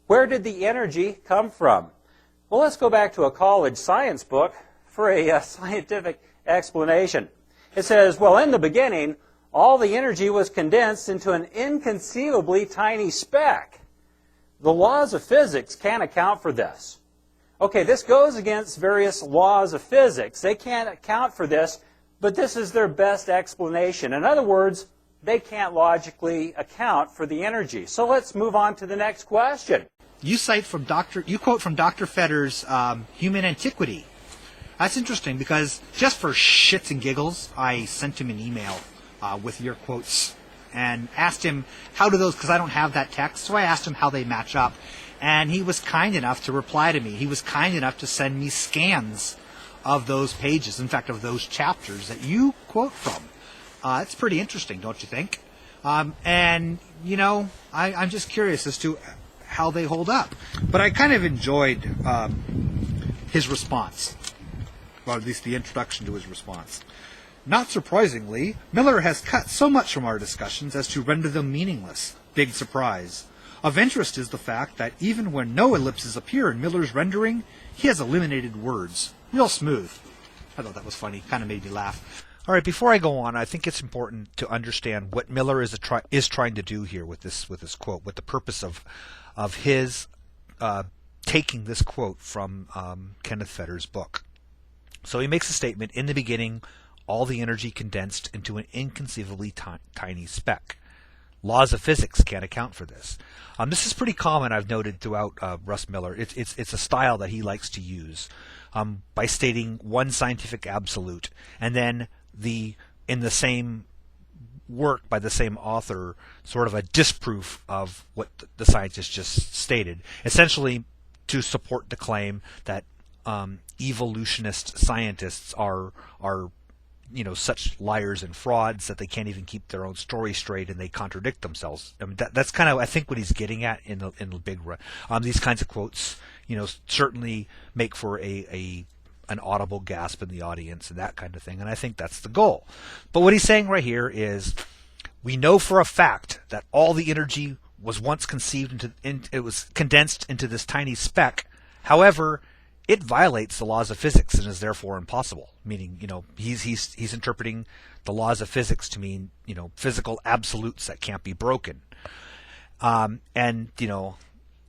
Where did the energy come from? Well, let's go back to a college science book for a scientific explanation. It says, well, in the beginning, all the energy was condensed into an inconceivably tiny speck. The laws of physics can't account for this. Okay, this goes against various laws of physics. They can't account for this, but this is their best explanation. In other words, they can't logically account for the energy. So let's move on to the next question. You quote from Dr. Fetter's Human Antiquity. That's interesting because just for shits and giggles, I sent him an email with your quotes and asked him how do those, because I don't have that text, so I asked him how they match up. And he was kind enough to reply to me. He was kind enough to send me scans of those pages, in fact, of those chapters that you quote from. It's pretty interesting, don't you think? And, you know, I'm just curious as to how they hold up. But I kind of enjoyed his response, or at least the introduction to his response. Not surprisingly, Miller has cut so much from our discussions as to render them meaningless. Big surprise. Of interest is the fact that even when no ellipses appear in Miller's rendering, he has eliminated words. Real smooth. I thought that was funny. Kind of made me laugh. All right, before I go on, I think it's important to understand what Miller is trying to do here with this quote, what the purpose of his taking this quote from Kenneth Fetter's book. So he makes a statement, in the beginning, all the energy condensed into an inconceivably tiny speck. Laws of physics can't account for this. This is pretty common, I've noted, throughout Russ Miller. It's a style that he likes to use by stating one scientific absolute, and then in the same work by the same author, sort of a disproof of what the scientist just stated, essentially to support the claim that evolutionist scientists are such liars and frauds that they can't even keep their own story straight and they contradict themselves. I mean, that's kind of, I think, what he's getting at in the big run. These kinds of quotes, certainly make for an audible gasp in the audience and that kind of thing, and I think that's the goal. But what he's saying right here is, we know for a fact that all the energy was once conceived it was condensed into this tiny speck. However, it violates the laws of physics and is therefore impossible. Meaning, he's interpreting the laws of physics to mean, physical absolutes that can't be broken. And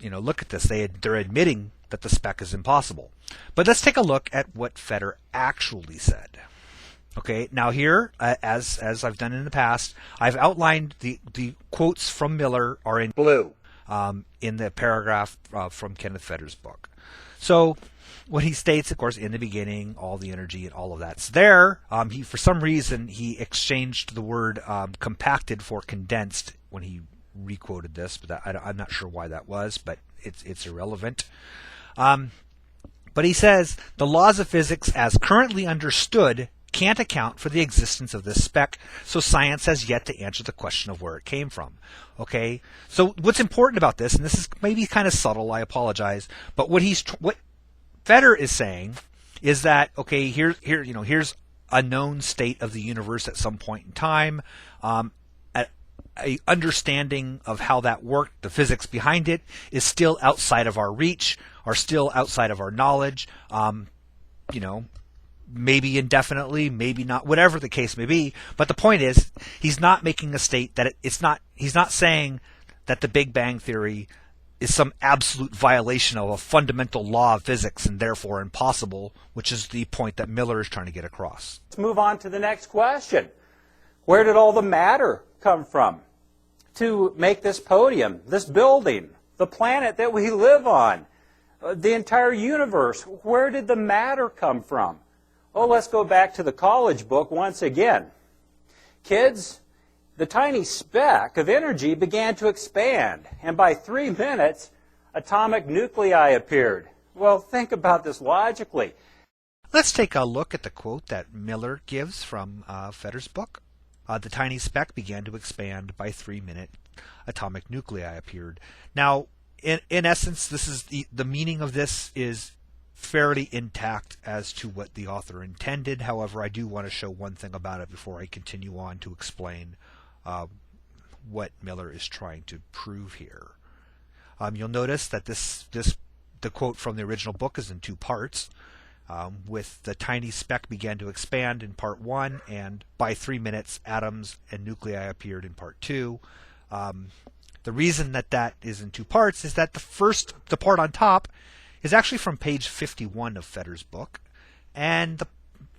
look at this. They're admitting that the speck is impossible. But let's take a look at what Fetter actually said. Okay, now here, as I've done in the past, I've outlined the quotes from Miller are in blue in the paragraph from Kenneth Fetter's book. So what he states, of course, in the beginning, all the energy and all of that's there. For some reason, he exchanged the word compacted for condensed when he requoted this, but I'm not sure why that was, but it's irrelevant. But he says, the laws of physics as currently understood can't account for the existence of this speck, so science has yet to answer the question of where it came from. Okay, so what's important about this, and this is maybe kind of subtle, I apologize, but what Fetter is saying is that, okay, here's a known state of the universe at some point in time, a understanding of how that worked, the physics behind it, is still outside of our reach, or still outside of our knowledge, maybe indefinitely, maybe not, whatever the case may be. But the point is, he's not making a state that he's not saying that the Big Bang Theory is some absolute violation of a fundamental law of physics and therefore impossible, which is the point that Miller is trying to get across. Let's move on to the next question. Where did all the matter come from to make this podium, this building, the planet that we live on, the entire universe? Where did the matter come from? Oh, let's go back to the college book once again. Kids, the tiny speck of energy began to expand, and by 3 minutes, atomic nuclei appeared. Well, think about this logically. Let's take a look at the quote that Miller gives from Fetter's book. The tiny speck began to expand. By 3 minutes, atomic nuclei appeared. Now, in essence, this is the meaning of this is fairly intact as to what the author intended. However, I do want to show one thing about it before I continue on to explain what Miller is trying to prove here. You'll notice that the quote from the original book is in two parts. With the tiny speck began to expand in part 1, and by 3 minutes, atoms and nuclei appeared in part 2. The reason that is in two parts is that the part on top is actually from page 51 of Fetter's book, and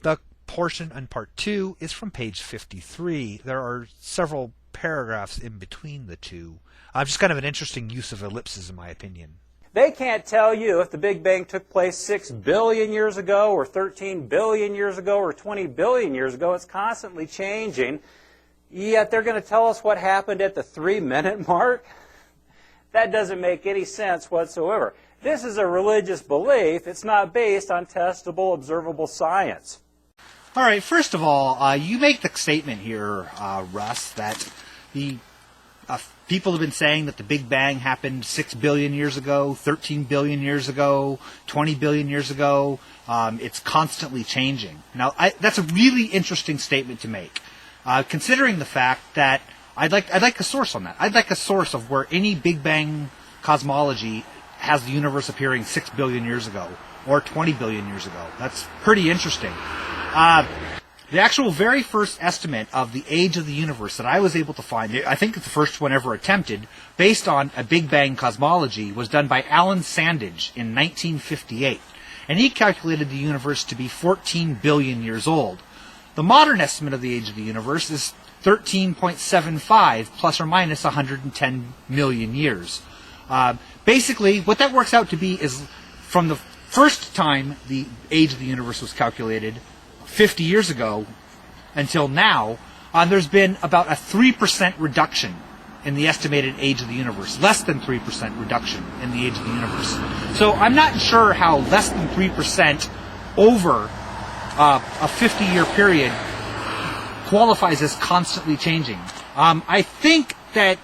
the portion on part 2 is from page 53. There are several paragraphs in between the two. Just kind of an interesting use of ellipses, in my opinion. They can't tell you if the Big Bang took place 6 billion years ago, or 13 billion years ago, or 20 billion years ago. It's constantly changing. Yet they're going to tell us what happened at the 3-minute mark? That doesn't make any sense whatsoever. This is a religious belief. It's not based on testable, observable science. All right, first of all, you make the statement here, Russ, that the people have been saying that the Big Bang happened 6 billion years ago, 13 billion years ago, 20 billion years ago. It's constantly changing. Now, that's a really interesting statement to make, considering the fact that I'd like a source on that. I'd like a source of where any Big Bang cosmology has the universe appearing 6 billion years ago or 20 billion years ago. That's pretty interesting. The actual very first estimate of the age of the universe that I was able to find, I think it's the first one ever attempted, based on a Big Bang cosmology, was done by Alan Sandage in 1958. And he calculated the universe to be 14 billion years old. The modern estimate of the age of the universe is 13.75 plus or minus 110 million years. Basically, what that works out to be is from the first time the age of the universe was calculated, 50 years ago, until now, there's been about a 3% reduction in the estimated age of the universe. Less than 3% reduction in the age of the universe. So I'm not sure how less than 3% over a 50-year period qualifies as constantly changing. I think that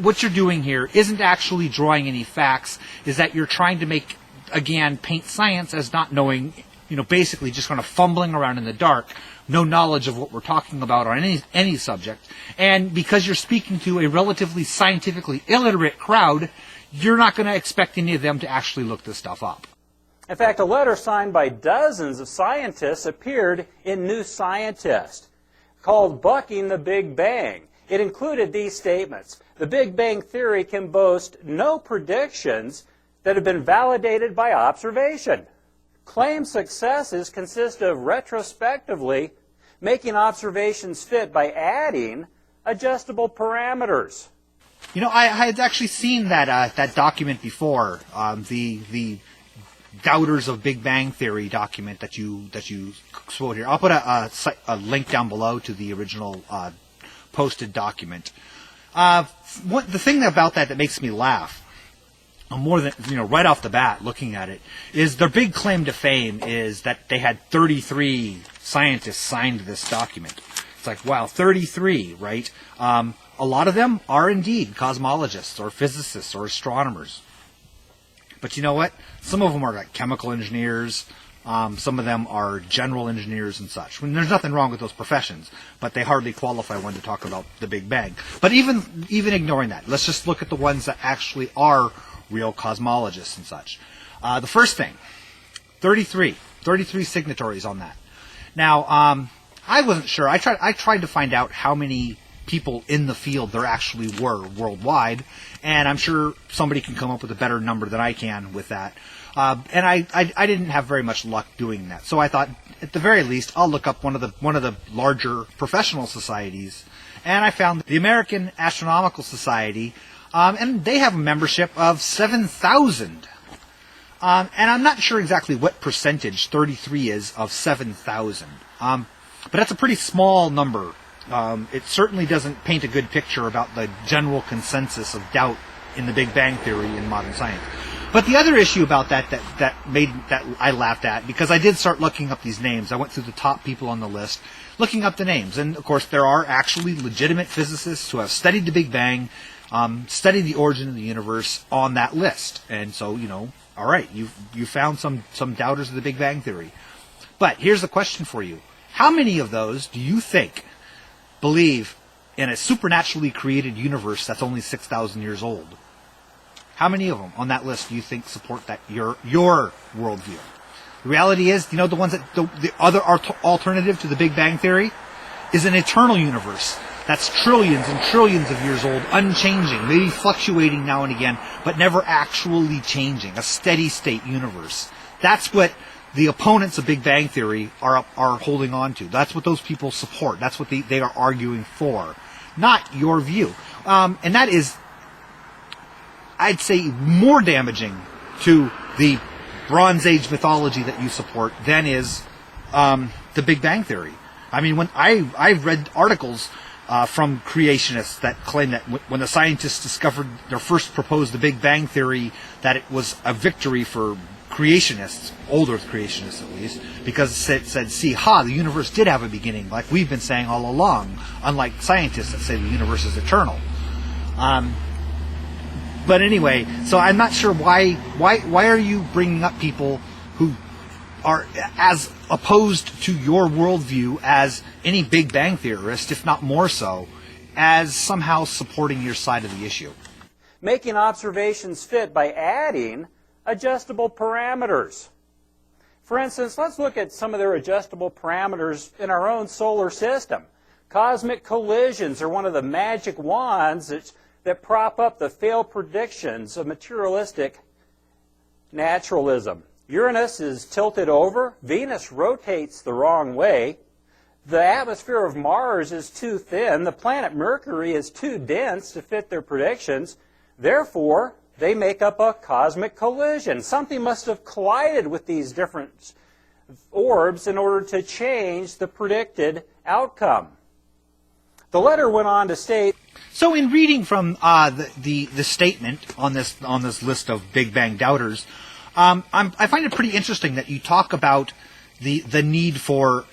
what you're doing here isn't actually drawing any facts, is that you're trying to paint science as not knowing, basically just kind of fumbling around in the dark, no knowledge of what we're talking about on any subject. And because you're speaking to a relatively scientifically illiterate crowd, you're not going to expect any of them to actually look this stuff up. In fact, a letter signed by dozens of scientists appeared in New Scientist called Bucking the Big Bang. It included these statements. The Big Bang theory can boast no predictions that have been validated by observation. Claimed successes consist of retrospectively making observations fit by adding adjustable parameters. I had actually seen that document before, the Doubters of Big Bang Theory document that you quote here. I'll put a link down below to the original posted document. The thing about that makes me laugh, more than right off the bat looking at it, is their big claim to fame is that they had 33 scientists signed this document. It's like, wow, 33, right? A lot of them are indeed cosmologists or physicists or astronomers. But you know what? Some of them are like chemical engineers. Some of them are general engineers and such. There's nothing wrong with those professions, but they hardly qualify one to talk about the Big Bang. But even ignoring that, let's just look at the ones that actually are real cosmologists and such. The first thing, 33 signatories on that. Now, I wasn't sure. I tried to find out how many people in the field there actually were worldwide, and I'm sure somebody can come up with a better number than I can with that. And I didn't have very much luck doing that. So I thought, at the very least, I'll look up one of the larger professional societies, and I found the American Astronomical Society. And they have a membership of 7,000. And I'm not sure exactly what percentage 33 is of 7,000. But that's a pretty small number. It certainly doesn't paint a good picture about the general consensus of doubt in the Big Bang Theory in modern science. But the other issue about that I laughed at, because I did start looking up these names. I went through the top people on the list, looking up the names. And, of course, there are actually legitimate physicists who have studied the Big Bang, studied the origin of the universe on that list. And so, all right, you found some doubters of the Big Bang Theory. But here's the question for you. How many of those do you think believe in a supernaturally created universe that's only 6,000 years old? How many of them on that list do you think support that your worldview? The reality is, the ones that the other alternative to the Big Bang Theory is an eternal universe that's trillions and trillions of years old, unchanging, maybe fluctuating now and again, but never actually changing, a steady state universe. That's what the opponents of Big Bang Theory are holding on to. That's what those people support. That's what they are arguing for, not your view. And that is, I'd say, more damaging to the Bronze Age mythology that you support than is the Big Bang Theory. I mean, when I've read articles from creationists that claim that when the scientists first proposed the Big Bang Theory, that it was a victory for creationists, old Earth creationists at least, because it said, see, the universe did have a beginning, like we've been saying all along, unlike scientists that say the universe is eternal. But anyway, so I'm not sure why are you bringing up people who are as opposed to your worldview as any Big Bang theorist, if not more so, as somehow supporting your side of the issue? Making observations fit by adding adjustable parameters. For instance, let's look at some of their adjustable parameters in our own solar system. Cosmic collisions are one of the magic wands that prop up the failed predictions of materialistic naturalism. Uranus is tilted over. Venus rotates the wrong way. The atmosphere of Mars is too thin. The planet Mercury is too dense to fit their predictions. Therefore, they make up a cosmic collision. Something must have collided with these different orbs in order to change the predicted outcome. The letter went on to state, so in reading from the statement on this list of Big Bang doubters, I find it pretty interesting that you talk about the need for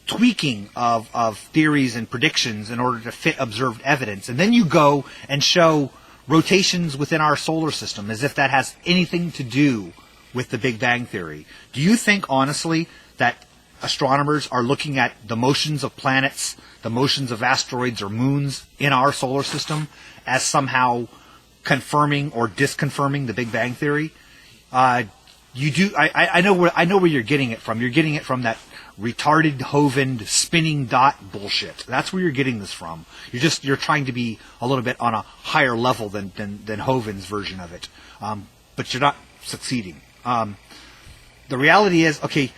tweaking of theories and predictions in order to fit observed evidence, and then you go and show rotations within our solar system as if that has anything to do with the Big Bang Theory. Do you think honestly that astronomers are looking at the motions of planets, the motions of asteroids or moons in our solar system as somehow confirming or disconfirming the Big Bang Theory? You do. I know where you're getting it from. You're getting it from that retarded Hovind spinning dot bullshit. That's where you're getting this from. You're trying to be a little bit on a higher level than Hovind's version of it, but you're not succeeding. The reality is, okay,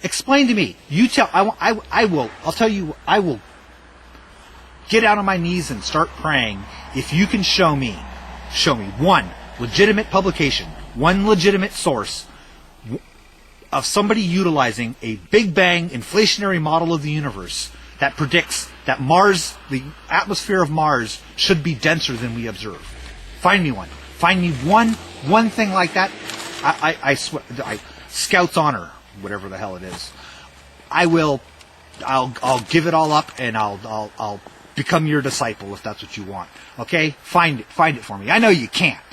explain to me. You tell. I will. I'll tell you. I will get out on my knees and start praying if you can show me one legitimate publication, one legitimate source of somebody utilizing a Big Bang inflationary model of the universe that predicts that Mars, the atmosphere of Mars, should be denser than we observe. Find me one. Find me one thing like that. I swear, Scout's honor, whatever the hell it is. I'll give it all up and I'll become your disciple if that's what you want. Okay? Find it for me. I know you can't.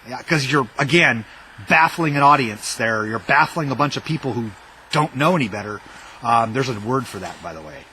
Yeah, because you're, again, baffling an audience there. You're baffling a bunch of people who don't know any better. There's a word for that, by the way.